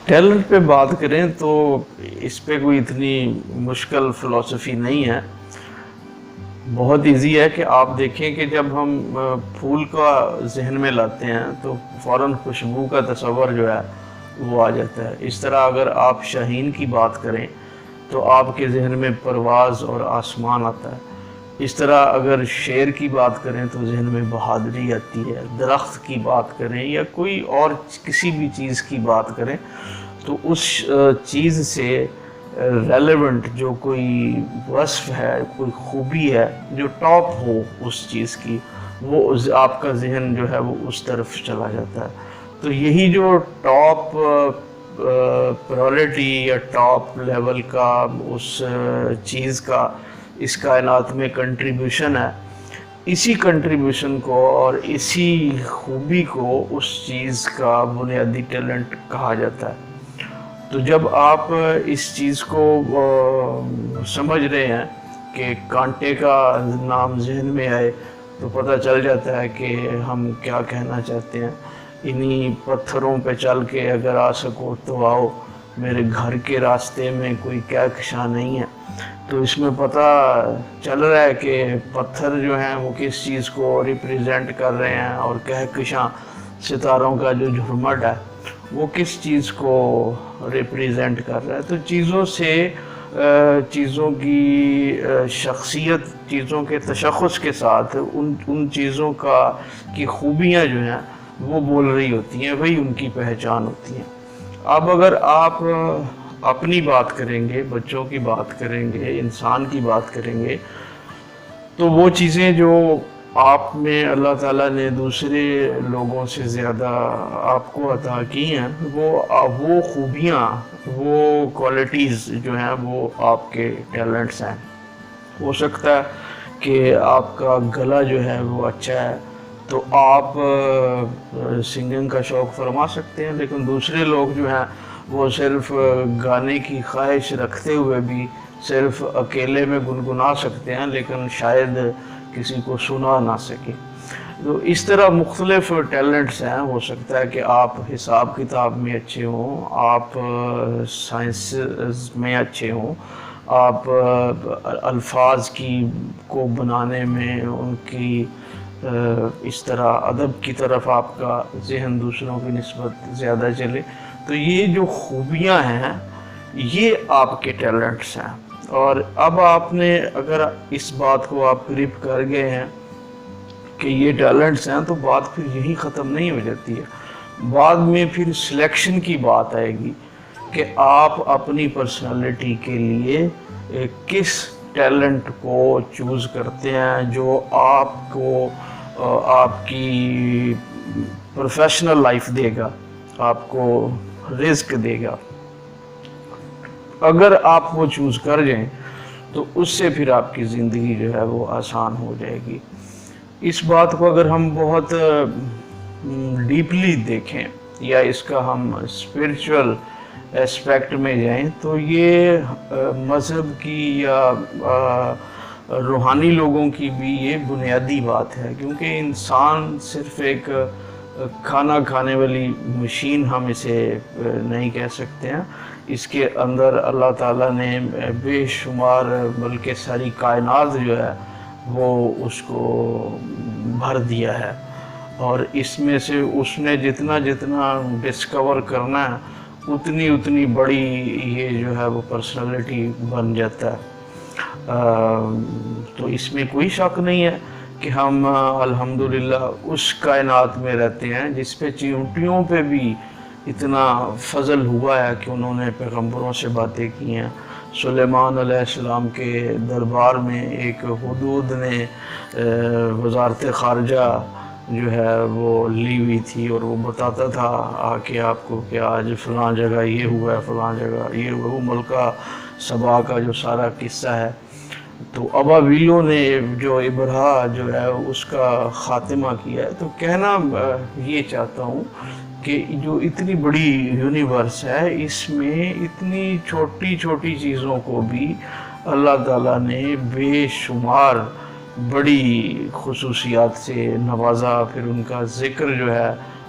Talent پہ بات کریں تو اس پہ کوئی اتنی مشکل فلسفی نہیں ہے، بہت ایزی ہے کہ آپ دیکھیں کہ جب ہم پھول کا ذہن میں لاتے ہیں تو فوراً خوشبو کا تصور جو ہے وہ آ جاتا ہے۔ اس طرح اگر آپ شاہین کی بات کریں تو آپ کے ذہن میں پرواز اور آسمان آتا ہے۔ اس طرح اگر شیر کی بات کریں تو ذہن میں بہادری آتی ہے، درخت کی بات کریں یا کوئی اور کسی بھی چیز کی بات کریں تو اس چیز سے ریلیونٹ جو کوئی وصف ہے، کوئی خوبی ہے جو ٹاپ ہو اس چیز کی، وہ آپ کا ذہن جو ہے وہ اس طرف چلا جاتا ہے۔ تو یہی جو ٹاپ پرائورٹی یا ٹاپ لیول کا اس چیز کا اس کائنات میں کنٹریبیوشن ہے، اسی کنٹریبیوشن کو اور اسی خوبی کو اس چیز کا بنیادی ٹیلنٹ کہا جاتا ہے۔ تو جب آپ اس چیز کو سمجھ رہے ہیں کہ کانٹے کا نام ذہن میں آئے تو پتہ چل جاتا ہے کہ ہم کیا کہنا چاہتے ہیں۔ انہی پتھروں پہ چل کے اگر آ سکو تو آؤ، میرے گھر کے راستے میں کوئی کہکشاں نہیں ہے۔ تو اس میں پتہ چل رہا ہے کہ پتھر جو ہیں وہ کس چیز کو ریپریزنٹ کر رہے ہیں اور کہکشاں ستاروں کا جو جھرمٹ ہے وہ کس چیز کو ریپریزنٹ کر رہا ہے۔ تو چیزوں سے چیزوں کی شخصیت، چیزوں کے تشخص کے ساتھ ان چیزوں کی خوبیاں جو ہیں وہ بول رہی ہوتی ہیں، وہی ان کی پہچان ہوتی ہیں۔ اب اگر آپ اپنی بات کریں گے، بچوں کی بات کریں گے، انسان کی بات کریں گے، تو وہ چیزیں جو آپ میں اللہ تعالیٰ نے دوسرے لوگوں سے زیادہ آپ کو عطا کی ہیں، وہ خوبیاں، وہ کوالٹیز جو ہیں وہ آپ کے ٹیلنٹس ہیں۔ ہو سکتا ہے کہ آپ کا گلا جو ہے وہ اچھا ہے تو آپ سنگنگ کا شوق فرما سکتے ہیں، لیکن دوسرے لوگ جو ہیں وہ صرف گانے کی خواہش رکھتے ہوئے بھی صرف اکیلے میں گنگنا سکتے ہیں، لیکن شاید کسی کو سنا نہ سکے۔ تو اس طرح مختلف ٹیلنٹس ہیں۔ ہو سکتا ہے کہ آپ حساب کتاب میں اچھے ہوں، آپ سائنس میں اچھے ہوں، آپ الفاظ کو بنانے میں ان کی اس طرح ادب کی طرف آپ کا ذہن دوسروں کی نسبت زیادہ چلے۔ تو یہ جو خوبیاں ہیں یہ آپ کے ٹیلنٹس ہیں۔ اور اب آپ نے اگر اس بات کو آپ گرپ کر گئے ہیں کہ یہ ٹیلنٹس ہیں تو بات پھر یہی ختم نہیں ہو جاتی ہے۔ بعد میں پھر سلیکشن کی بات آئے گی کہ آپ اپنی پرسنالٹی کے لیے کس ٹیلنٹ کو چوز کرتے ہیں جو آپ کو آپ کی پروفیشنل لائف دے گا، آپ کو رزق دے گا۔ اگر آپ وہ چوز کر جائیں تو اس سے پھر آپ کی زندگی جو ہے وہ آسان ہو جائے گی۔ اس بات کو اگر ہم بہت ڈیپلی دیکھیں یا اس کا ہم اسپرچول اسپیکٹ میں جائیں تو یہ مذہب کی یا روحانی لوگوں کی بھی یہ بنیادی بات ہے، کیونکہ انسان صرف ایک کھانا کھانے والی مشین ہم اسے نہیں کہہ سکتے ہیں۔ اس کے اندر اللہ تعالیٰ نے بے شمار بلکہ ساری کائنات جو ہے وہ اس کو بھر دیا ہے، اور اس میں سے اس نے جتنا ڈسکور کرنا ہے اتنی بڑی یہ جو ہے وہ پرسنالٹی بن جاتا ہے۔ تو اس میں کوئی شک نہیں ہے کہ ہم الحمدللہ اس کائنات میں رہتے ہیں جس پہ چیونٹیوں پہ بھی اتنا فضل ہوا ہے کہ انہوں نے پیغمبروں سے باتیں کی ہیں۔ سلیمان علیہ السلام کے دربار میں ایک حدود نے وزارت خارجہ جو ہے وہ لی ہوئی تھی اور وہ بتاتا تھا آ کے آپ کو کہ آج فلاں جگہ یہ ہوا ہے، فلاں جگہ یہ ہوا ہے۔ وہ ملکہ سبا کا جو سارا قصہ ہے، تو ابابیلوں نے جو ابرہا جو ہے اس کا خاتمہ کیا ہے۔ تو کہنا یہ چاہتا ہوں کہ جو اتنی بڑی یونیورس ہے اس میں اتنی چھوٹی چیزوں کو بھی اللہ تعالیٰ نے بے شمار بڑی خصوصیات سے نوازا، پھر ان کا ذکر جو ہے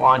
5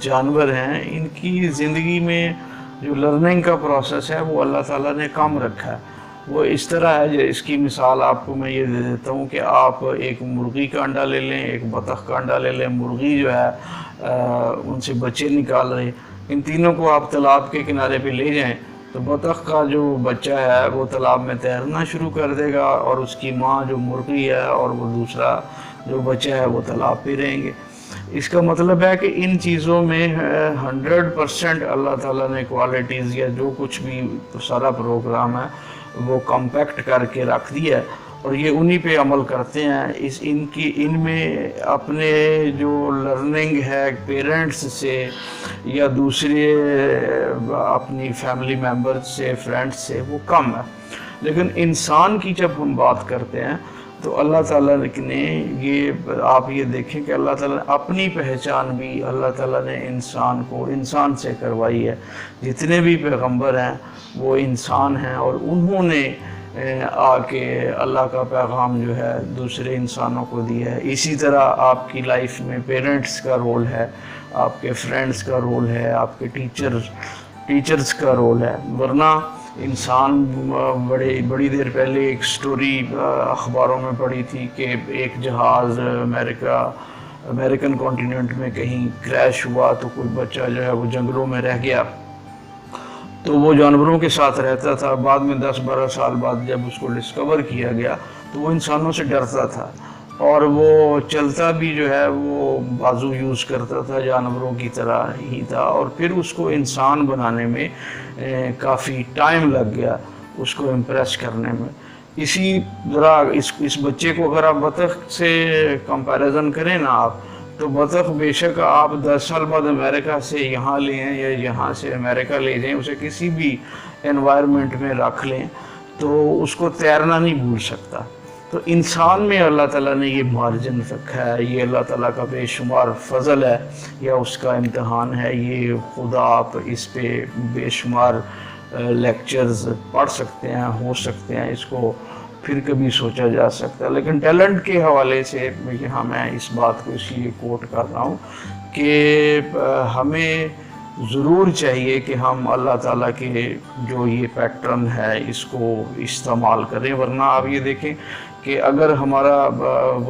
جانور ہیں، ان کی زندگی میں جو لرننگ کا پروسیس ہے وہ اللہ تعالیٰ نے کم رکھا ہے۔ وہ اس طرح ہے، اس کی مثال آپ کو میں یہ دے دیتا ہوں کہ آپ ایک مرغی کا انڈا لے لیں، ایک بطخ کا انڈا لے لیں۔ مرغی جو ہے ان سے بچے نکال رہے، ان تینوں کو آپ تالاب کے کنارے پہ لے جائیں تو بطخ کا جو بچہ ہے وہ تالاب میں تیرنا شروع کر دے گا، اور اس کی ماں جو مرغی ہے اور وہ دوسرا جو بچہ ہے وہ تالاب پہ رہیں گے۔ اس کا مطلب ہے کہ ان چیزوں میں 100% اللہ تعالیٰ نے کوالٹیز یا جو کچھ بھی سارا پروگرام ہے وہ کمپیکٹ کر کے رکھ دیا ہے، اور یہ انہی پہ عمل کرتے ہیں۔ ان میں اپنے جو لرننگ ہے پیرنٹس سے یا دوسرے اپنی فیملی ممبر سے، فرینڈس سے، وہ کم ہے۔ لیکن انسان کی جب ہم بات کرتے ہیں تو اللہ تعالیٰ نے آپ یہ دیکھیں کہ اللہ تعالیٰ نے اپنی پہچان بھی اللہ تعالیٰ نے انسان کو انسان سے کروائی ہے۔ جتنے بھی پیغمبر ہیں وہ انسان ہیں، اور انہوں نے آ کے اللہ کا پیغام جو ہے دوسرے انسانوں کو دیا ہے۔ اسی طرح آپ کی لائف میں پیرنٹس کا رول ہے، آپ کے فرینڈس کا رول ہے، آپ کے ٹیچرز کا رول ہے۔ ورنہ انسان بڑی دیر پہلے ایک سٹوری اخباروں میں پڑھی تھی کہ ایک جہاز امریکن کانٹیننٹ میں کہیں کریش ہوا تو کوئی بچہ جو ہے وہ جنگلوں میں رہ گیا، تو وہ جانوروں کے ساتھ رہتا تھا۔ بعد میں 10-12 سال بعد جب اس کو ڈسکور کیا گیا تو وہ انسانوں سے ڈرتا تھا، اور وہ چلتا بھی جو ہے وہ بازو یوز کرتا تھا، جانوروں کی طرح ہی تھا، اور پھر اس کو انسان بنانے میں کافی ٹائم لگ گیا اس کو امپریس کرنے میں۔ اسی طرح اس بچے کو اگر آپ بطخ سے کمپیریزن کریں نا آپ، تو بطخ بے شک آپ 10 سال بعد امریکہ سے یہاں لے ہیں یا یہاں سے امریکہ لے جائیں، اسے کسی بھی انوائرمنٹ میں رکھ لیں تو اس کو تیرنا نہیں بھول سکتا۔ تو انسان میں اللہ تعالیٰ نے یہ مارجن رکھا ہے، یہ اللہ تعالیٰ کا بے شمار فضل ہے یا اس کا امتحان ہے۔ یہ خدا آپ اس پہ بے شمار لیکچرز پڑھ سکتے ہیں، ہو سکتے ہیں، اس کو پھر کبھی سوچا جا سکتا ہے۔ لیکن ٹیلنٹ کے حوالے سے یہاں میں اس بات کو اس لیے کوٹ کر رہا ہوں کہ ہمیں ضرور چاہیے کہ ہم اللہ تعالیٰ کے جو یہ پیٹرن ہے اس کو استعمال کریں۔ ورنہ آپ یہ دیکھیں کہ اگر ہمارا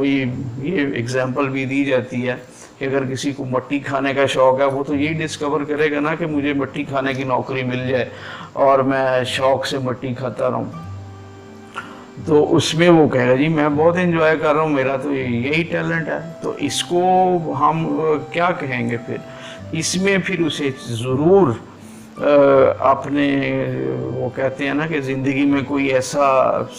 یہ ایگزامپل بھی دی جاتی ہے کہ اگر کسی کو مٹی کھانے کا شوق ہے، وہ تو یہی ڈسکور کرے گا نا کہ مجھے مٹی کھانے کی نوکری مل جائے اور میں شوق سے مٹی کھاتا رہوں، تو اس میں وہ کہے گا جی میں بہت انجوائے کر رہا ہوں، میرا تو یہی ٹیلنٹ ہے۔ تو اس کو ہم کیا کہیں گے پھر؟ اس میں پھر اسے ضرور اپنے وہ کہتے ہیں نا کہ زندگی میں کوئی ایسا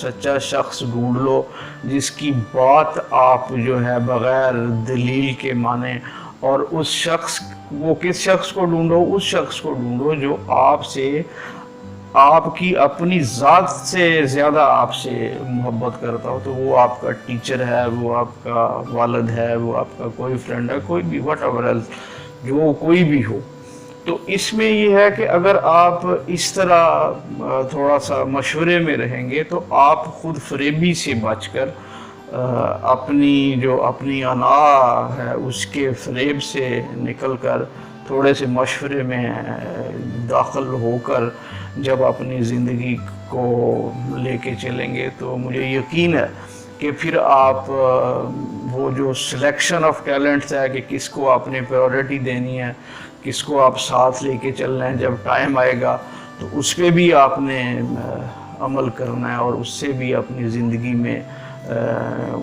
سچا شخص ڈھونڈ لو جس کی بات آپ جو ہے بغیر دلیل کے مانیں، اور اس شخص وہ کس شخص کو ڈھونڈو؟ اس شخص کو ڈھونڈو جو آپ کی اپنی ذات سے زیادہ آپ سے محبت کرتا ہو۔ تو وہ آپ کا ٹیچر ہے، وہ آپ کا والد ہے، وہ آپ کا کوئی فرینڈ ہے، کوئی بھی واٹ ایور ایلس، جو کوئی بھی ہو۔ تو اس میں یہ ہے کہ اگر آپ اس طرح تھوڑا سا مشورے میں رہیں گے تو آپ خود فریبی سے بچ کر اپنی انا ہے اس کے فریب سے نکل کر تھوڑے سے مشورے میں داخل ہو کر جب اپنی زندگی کو لے کے چلیں گے تو مجھے یقین ہے کہ پھر آپ وہ جو سلیکشن آف ٹیلنٹس ہے کہ کس کو آپ نے پریورٹی دینی ہے، کس کو آپ ساتھ لے کے چلنا ہے، جب ٹائم آئے گا تو اس پہ بھی آپ نے عمل کرنا ہے اور اس سے بھی اپنی زندگی میں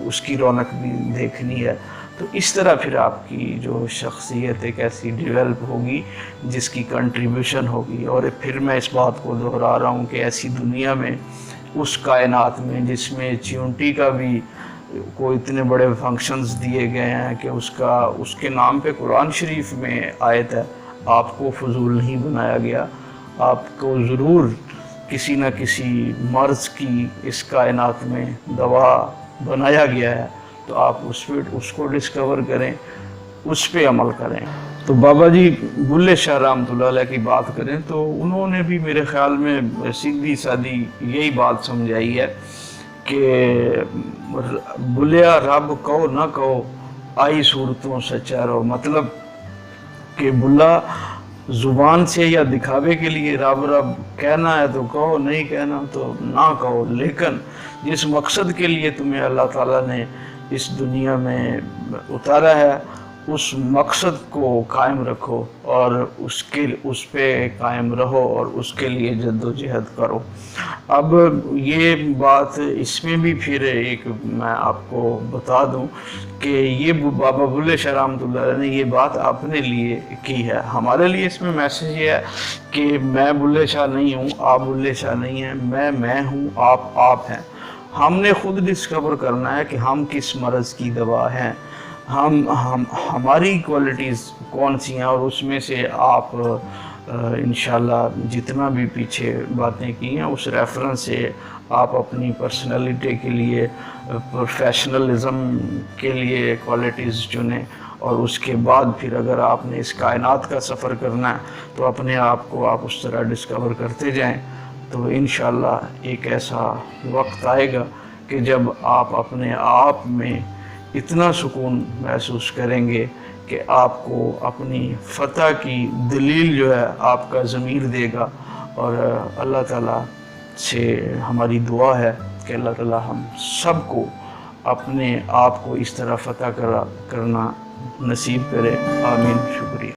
اس کی رونق بھی دیکھنی ہے۔ تو اس طرح پھر آپ کی جو شخصیت ایک ایسی ڈیولپ ہوگی جس کی کنٹریبیوشن ہوگی۔ اور پھر میں اس بات کو دہرا رہا ہوں کہ ایسی دنیا میں، اس کائنات میں جس میں چیونٹی کا بھی کو اتنے بڑے فنکشنز دیے گئے ہیں کہ اس کے نام پہ قرآن شریف میں آیت ہے، آپ کو فضول نہیں بنایا گیا، آپ کو ضرور کسی نہ کسی مرض کی اس کائنات میں دوا بنایا گیا ہے۔ تو آپ اس کو ڈسکور کریں، اس پہ عمل کریں۔ تو بابا جی بلے شاہ رحمۃ اللہ علیہ کی بات کریں تو انہوں نے بھی میرے خیال میں سیدھی سادی یہی بات سمجھائی ہے کہ بلیا رب کہو نہ کہو آئی صورتوں سچا رہو۔ مطلب کہ بلا زبان سے یا دکھاوے کے لیے رب رب کہنا ہے تو کہو، نہیں کہنا تو نہ کہو، لیکن جس مقصد کے لیے تمہیں اللہ تعالیٰ نے اس دنیا میں اتارا ہے اس مقصد کو قائم رکھو اور اس پہ قائم رہو اور اس کے لیے جد و جہد کرو۔ اب یہ بات اس میں بھی پھر ایک میں آپ کو بتا دوں کہ یہ بابا بلے شاہ رحمۃ اللہ علیہ نے یہ بات اپنے لیے کی ہے۔ ہمارے لیے اس میں میسیج یہ ہے کہ میں بلے شاہ نہیں ہوں، آپ بلے شاہ نہیں ہیں، میں ہوں، آپ ہیں۔ ہم نے خود ڈسکور کرنا ہے کہ ہم کس مرض کی دوا ہیں، ہماری کوالٹیز کون سی ہیں، اور اس میں سے آپ انشاءاللہ جتنا بھی پیچھے باتیں کی ہیں اس ریفرنس سے آپ اپنی پرسنالٹی کے لیے، پروفیشنلزم کے لیے کوالٹیز چنیں، اور اس کے بعد پھر اگر آپ نے اس کائنات کا سفر کرنا ہے تو اپنے آپ کو آپ اس طرح ڈسکور کرتے جائیں، تو انشاءاللہ ایک ایسا وقت آئے گا کہ جب آپ اپنے آپ میں اتنا سکون محسوس کریں گے کہ آپ کو اپنی فتح کی دلیل جو ہے آپ کا ضمیر دے گا۔ اور اللہ تعالیٰ سے ہماری دعا ہے کہ اللہ تعالیٰ ہم سب کو اپنے آپ کو اس طرح فتح کرنا نصیب کرے، آمین۔ شکریہ۔